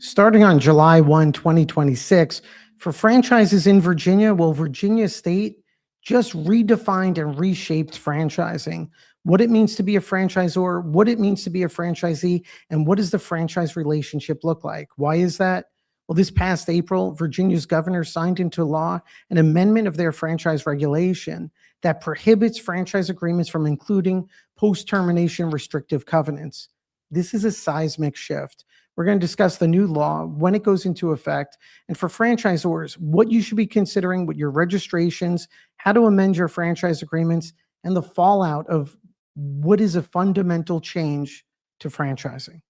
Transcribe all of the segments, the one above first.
Starting on July 1, 2026, for franchises in Virginia, well, Virginia State just redefined and reshaped franchising, what it means to be a franchisor, what it means to be a franchisee, and what does the franchise relationship look like? Why is that? Well, this past April, Virginia's governor signed into law an amendment of their franchise regulation that prohibits franchise agreements from including post-termination restrictive covenants. This is a seismic shift. We're going to discuss the new law, when it goes into effect, and for franchisors, what you should be considering with your registrations, how to amend your franchise agreements, and the fallout of what is a fundamental change to franchising.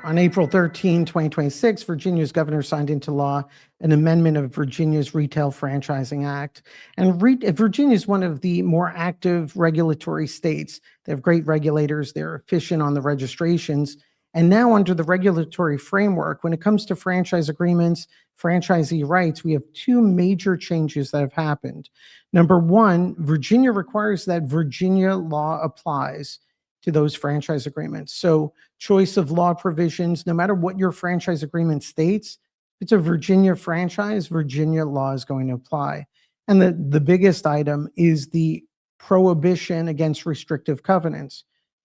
On April 13, 2026, Virginia's governor signed into law an amendment of Virginia's Retail Franchising Act. And Virginia is one of the more active regulatory states. They have great regulators. They're efficient on the registrations. And now under the regulatory framework, when it comes to franchise agreements, franchisee rights, we have two major changes that have happened. Number one, Virginia requires that Virginia law applies to those franchise agreements. So choice of law provisions, no matter what your franchise agreement states, if it's a Virginia franchise, Virginia law is going to apply. And the biggest item is the prohibition against restrictive covenants.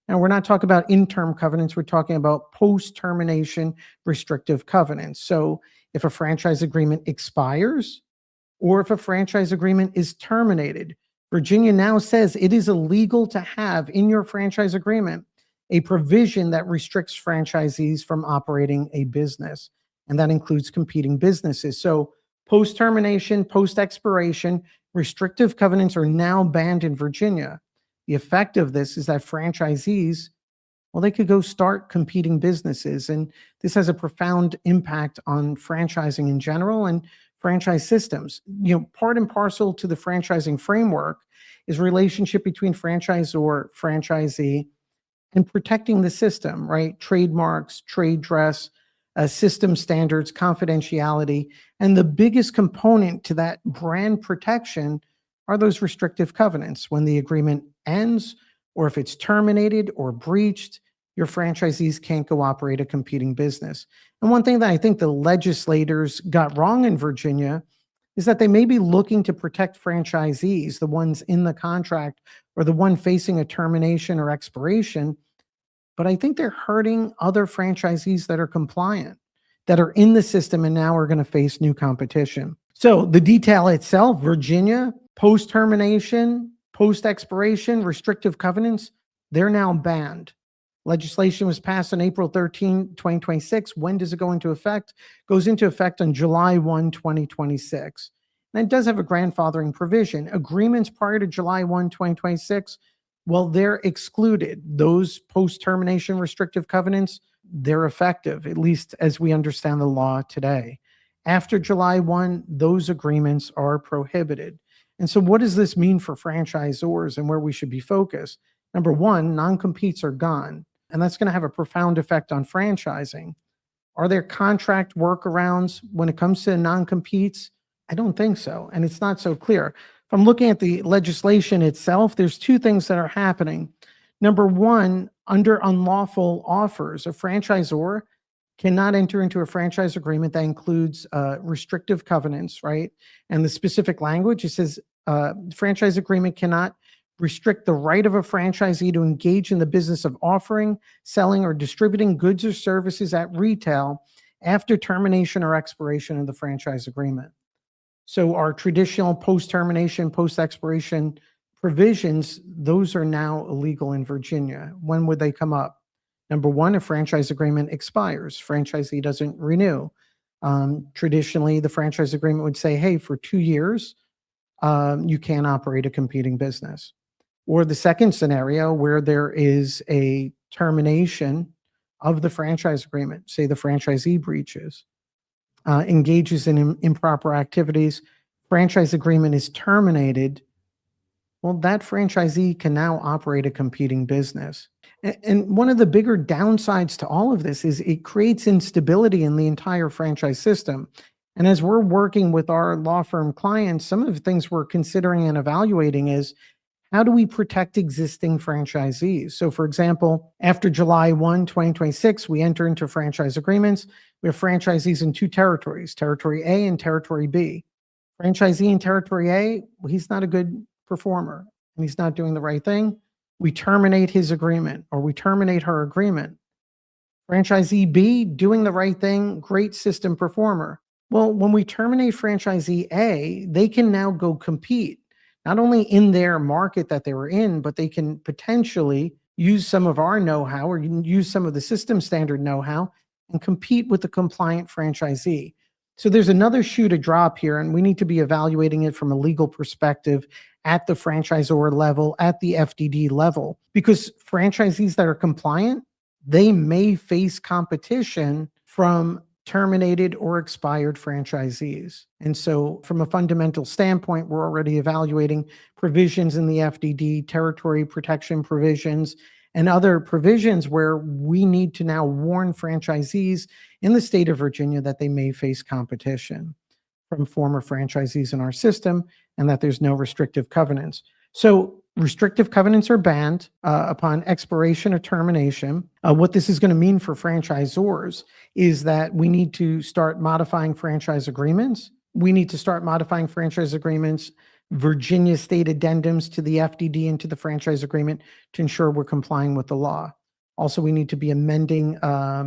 Now, we're not talking about in-term covenants, we're talking about post-termination restrictive covenants. So if a franchise agreement expires, or if a franchise agreement is terminated, Virginia now says it is illegal to have in your franchise agreement a provision that restricts franchisees from operating a business, and that includes competing businesses. So post-termination, post-expiration, restrictive covenants are now banned in Virginia. The effect of this is that franchisees, well, they could go start competing businesses, and this has a profound impact on franchising in general and franchise systems. Part and parcel to the franchising framework is relationship between franchisor, franchisee, and protecting the system, right? Trademarks, trade dress, system standards, confidentiality. And the biggest component to that brand protection are those restrictive covenants. When the agreement ends, or if it's terminated or breached, your franchisees can't go operate a competing business. And one thing that I think the legislators got wrong in Virginia is that they may be looking to protect franchisees, the ones in the contract or the one facing a termination or expiration, but I think they're hurting other franchisees that are compliant, that are in the system and now are going to face new competition. So the detail itself, Virginia, post-termination, post-expiration, restrictive covenants, they're now banned. Legislation was passed on April 13, 2026. When does it go into effect? Goes into effect on July 1, 2026. And it does have a grandfathering provision. Agreements prior to July 1, 2026, well, they're excluded. Those post-termination restrictive covenants, they're effective, at least as we understand the law today. After July 1, those agreements are prohibited. And so what does this mean for franchisors and where we should be focused? Number one, non-competes are gone. And that's going to have a profound effect on franchising. Are there contract workarounds when it comes to non-competes? I don't think so. And it's not so clear. If I'm looking at the legislation itself, there's two things that are happening. Number one, under unlawful offers, a franchisor cannot enter into a franchise agreement that includes restrictive covenants, right? And the specific language, it says franchise agreement cannot restrict the right of a franchisee to engage in the business of offering, selling, or distributing goods or services at retail after termination or expiration of the franchise agreement. So our traditional post-termination, post-expiration provisions, those are now illegal in Virginia. When would they come up? Number one, a franchise agreement expires. Franchisee doesn't renew. Traditionally, the franchise agreement would say, hey, for 2 years, you can't operate a competing business. Or the second scenario where there is a termination of the franchise agreement, say the franchisee breaches, engages in improper activities, franchise agreement is terminated, well, that franchisee can now operate a competing business. And one of the bigger downsides to all of this is it creates instability in the entire franchise system. And as we're working with our law firm clients, some of the things we're considering and evaluating is how do we protect existing franchisees? So, for example, after July 1, 2026, we enter into franchise agreements. We have franchisees in two territories, Territory A and Territory B. Franchisee in Territory A, well, he's not a good performer and he's not doing the right thing. We terminate his agreement or we terminate her agreement. Franchisee B, doing the right thing, great system performer. Well, when we terminate franchisee A, they can now go compete, not only in their market that they were in, but they can potentially use some of our know-how or use some of the system standard know-how and compete with the compliant franchisee. So there's another shoe to drop here, and we need to be evaluating it from a legal perspective at the franchisor level, at the FDD level, because franchisees that are compliant, they may face competition from terminated or expired franchisees. And so from a fundamental standpoint, we're already evaluating provisions in the FDD, territory protection provisions, and other provisions where we need to now warn franchisees in the state of Virginia that they may face competition from former franchisees in our system and that there's no restrictive covenants. So restrictive covenants are banned upon expiration or termination. What this is going to mean for franchisors is that we need to start modifying franchise agreements. We need to start modifying franchise agreements, Virginia state addendums to the FDD and to the franchise agreement to ensure we're complying with the law. Also, we need to be amending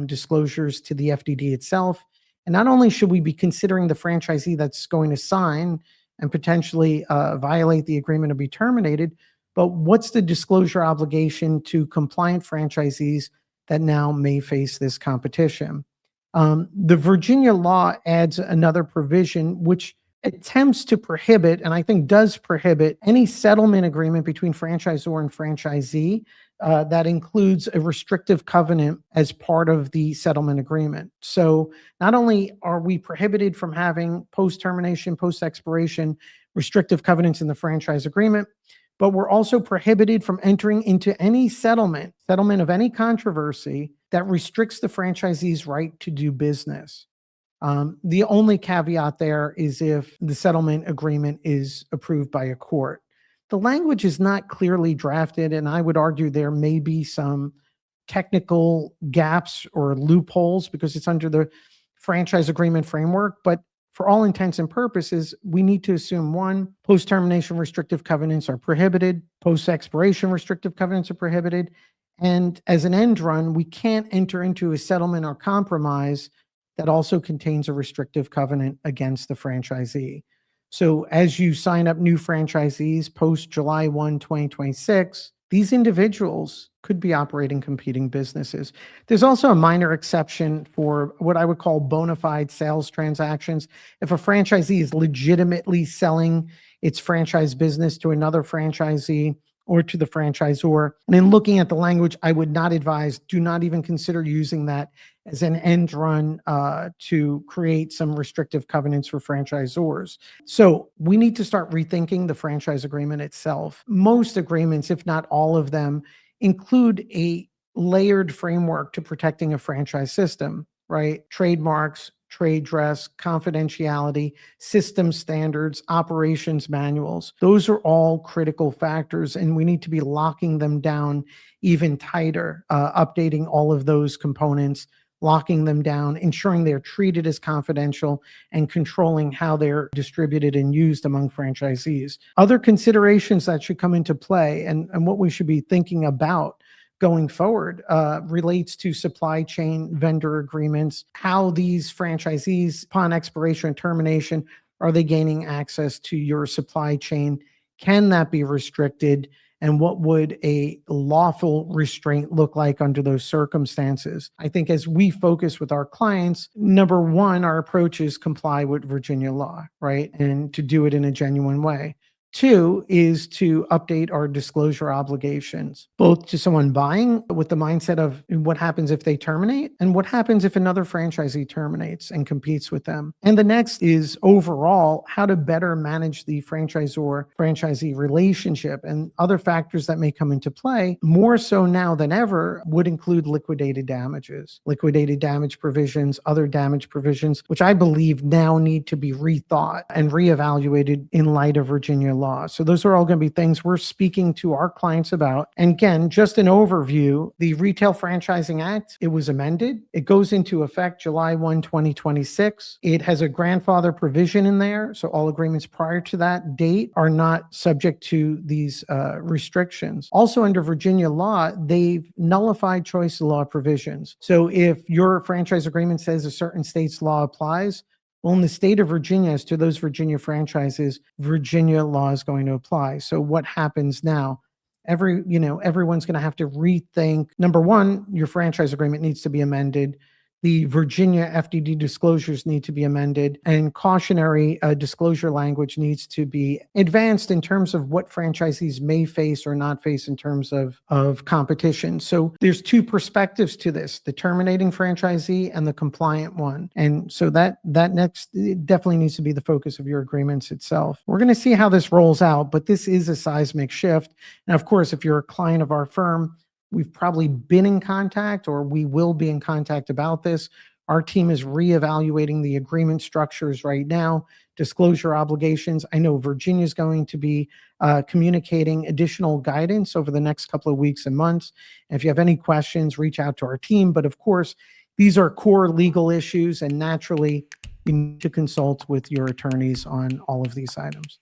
disclosures to the FDD itself. And not only should we be considering the franchisee that's going to sign and potentially violate the agreement or be terminated, but what's the disclosure obligation to compliant franchisees that now may face this competition? The Virginia law adds another provision which attempts to prohibit, and I think does prohibit, any settlement agreement between franchisor and franchisee that includes a restrictive covenant as part of the settlement agreement. So not only are we prohibited from having post-termination, post-expiration restrictive covenants in the franchise agreement, but we're also prohibited from entering into any settlement of any controversy that restricts the franchisee's right to do business. The only caveat there is if the settlement agreement is approved by a court. The language is not clearly drafted, and I would argue there may be some technical gaps or loopholes because it's under the franchise agreement framework. But for all intents and purposes, we need to assume one, post-termination restrictive covenants are prohibited, post-expiration restrictive covenants are prohibited, and as an end run, we can't enter into a settlement or compromise that also contains a restrictive covenant against the franchisee. So as you sign up new franchisees post July 1, 2026, these individuals could be operating competing businesses. There's also a minor exception for what I would call bona fide sales transactions. If a franchisee is legitimately selling its franchise business to another franchisee or to the franchisor, and in looking at the language, I would not advise, do not even consider using that as an end run to create some restrictive covenants for franchisors. So we need to start rethinking the franchise agreement itself. Most agreements, if not all of them, include a layered framework to protecting a franchise system, right? Trademarks, trade dress, confidentiality, system standards, operations manuals. Those are all critical factors, and we need to be locking them down even tighter, updating all of those components, locking them down, ensuring they're treated as confidential, and controlling how they're distributed and used among franchisees. Other considerations that should come into play and what we should be thinking about going forward relates to supply chain vendor agreements, how these franchisees, upon expiration and termination, are they gaining access to your supply chain? Can that be restricted? And what would a lawful restraint look like under those circumstances? I think as we focus with our clients, number one, our approach is comply with Virginia law, right? And to do it in a genuine way. Two is to update our disclosure obligations, both to someone buying with the mindset of what happens if they terminate and what happens if another franchisee terminates and competes with them. And the next is overall how to better manage the franchisor-franchisee relationship, and other factors that may come into play more so now than ever would include liquidated damages, liquidated damage provisions, other damage provisions, which I believe now need to be rethought and reevaluated in light of Virginia law. So those are all going to be things we're speaking to our clients about. And again, just an overview, the Retail Franchising Act, it was amended. It goes into effect July 1, 2026. It has a grandfather provision in there. So all agreements prior to that date are not subject to these restrictions. Also under Virginia law, they've nullified choice of law provisions. So if your franchise agreement says a certain state's law applies, well, in the state of Virginia, as to those Virginia franchises, Virginia law is going to apply. So what happens now? Everyone's going to have to rethink. Number one, your franchise agreement needs to be amended. The Virginia FDD disclosures need to be amended, and cautionary disclosure language needs to be advanced in terms of what franchisees may face or not face in terms of competition. So there's two perspectives to this, the terminating franchisee and the compliant one. And so that next it definitely needs to be the focus of your agreements itself. We're going to see how this rolls out, but this is a seismic shift. And of course, if you're a client of our firm, we've probably been in contact or we will be in contact about this. Our team is reevaluating the agreement structures right now, disclosure obligations. I know Virginia is going to be communicating additional guidance over the next couple of weeks and months. And if you have any questions, reach out to our team. But of course, these are core legal issues, and naturally, you need to consult with your attorneys on all of these items.